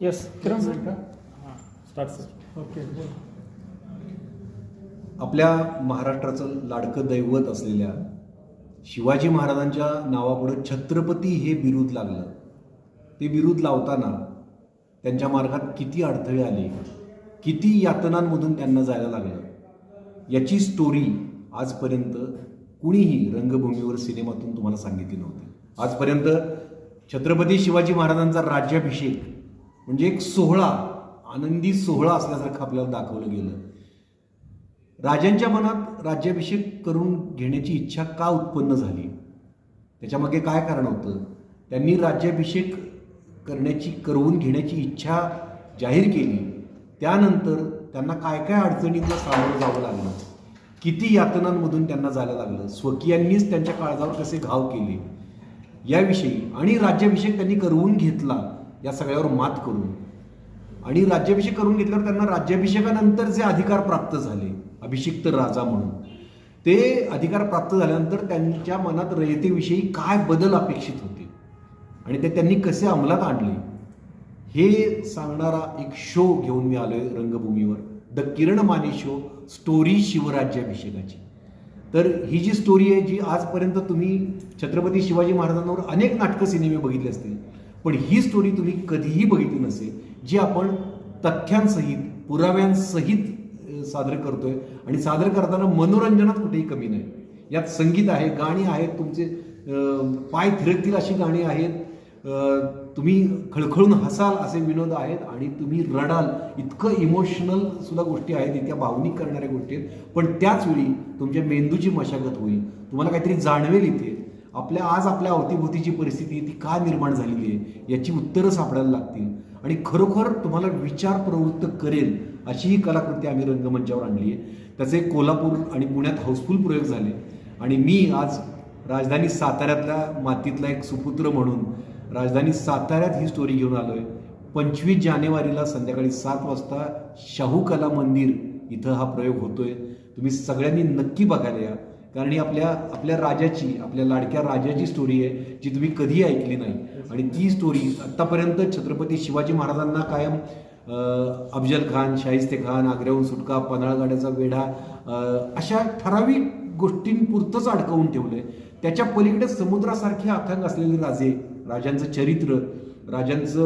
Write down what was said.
Yes किरण sir का start sir. Okay आपल्या महाराष्ट्राचं लाडकं दैवत असलेल्या शिवाजी महाराजांच्या नावापुढं छत्रपती हे बिरुद लागलं. ते बिरुद लावताना त्यांच्या मार्गात किती अडथळे आले, किती यातनांमधून त्यांना जायला लागलं, याची स्टोरी आजपर्यंत कुणीही रंगभूमीवर सिनेमातून तुम्हाला सांगितली नव्हती. आजपर्यंत छत्रपती शिवाजी महाराजांचा राज्याभिषेक म्हणजे एक सोहळा, आनंदी सोहळा असल्यासारखं आपल्याला दाखवलं गेलं. राजांच्या मनात राज्याभिषेक करून घेण्याची इच्छा का उत्पन्न झाली, त्याच्यामागे काय कारण होतं? त्यांनी राज्याभिषेक करवून घेण्याची इच्छा जाहीर केली, त्यानंतर त्यांना काय काय अडचणींना सामोरं जावं लागलं, किती यातनांमधून त्यांना जायला लागलं, स्वकीयांनीच त्यांच्या काळजावर कसे घाव केले याविषयी, आणि राज्याभिषेक त्यांनी करवून घेतला या सगळ्यावर मात करून, आणि राज्याभिषेक करून घेतल्यावर त्यांना राज्याभिषेकानंतर जे अधिकार प्राप्त झाले अभिषिक्त राजा म्हणून, ते अधिकार प्राप्त झाल्यानंतर त्यांच्या मनात रयतेविषयी काय बदल अपेक्षित होते आणि ते त्यांनी कसे अंमलात आणले हे सांगणारा एक शो घेऊन मी आलोय रंगभूमीवर, the Kiran Mane show, story शिवराज्याभिषेकाची. तर ही जी स्टोरी आहे, जी आजपर्यंत तुम्ही छत्रपती शिवाजी महाराजांवर अनेक नाटकं सिनेमे बघितले असतील, पण ही स्टोरी तुम्ही कधीही बघितली नसेल, जी आपण तथ्यांसहित पुराव्यांसहित सादर करतोय, आणि सादर करताना मनोरंजनात कुठेही कमी नाही. यात संगीत आहे, गाणी आहेत, तुमचे पाय थिरकतील अशी गाणी आहेत, तुम्ही खळखळून हसाल असे विनोद आहेत, आणि तुम्ही रडाल इतकं इमोशनल सुद्धा गोष्टी आहेत, इतक्या भावनिक करणाऱ्या गोष्टी आहेत. पण त्याच वेळी तुमच्या मेंदूची मशागत होईल, तुम्हाला काहीतरी जाणवेल इथे आज आपल्या अवतीभोवतीची परिस्थिती ती का निर्माण झालेली आहे याची उत्तरं सापडायला लागतील, आणि खरोखर तुम्हाला विचार प्रवृत्त करेल अशी ही कलाकृती आम्ही रंगमंचावर आणली आहे. त्याचे कोल्हापूर आणि पुण्यात हाऊसफुल प्रयोग झाले, आणि मी आज राजधानी साताऱ्यातल्या मातीतला एक सुपुत्र म्हणून राजधानी साताऱ्यात ही स्टोरी घेऊन आलोय. 25 जानेवारीला संध्याकाळी 7 वाजता शाहू कला मंदिर इथं हा प्रयोग होतोय. तुम्ही सगळ्यांनी नक्की बघायला या, कारण ही आपल्या राजाची, आपल्या लाडक्या राजाची स्टोरी आहे, जी तुम्ही कधीही ऐकली नाही. आणि ती स्टोरी आत्तापर्यंत छत्रपती शिवाजी महाराजांना कायम अफजल खान, शाहिस्ते खान, आग्र्याहून सुटका, पन्हाळगडाचा वेढा, अशा ठराविक गोष्टींपुरतंच अडकवून ठेवलंय. त्याच्या पलीकडे समुद्रासारखे अथांग असलेले राजे, राजांचं चरित्र, राजांचं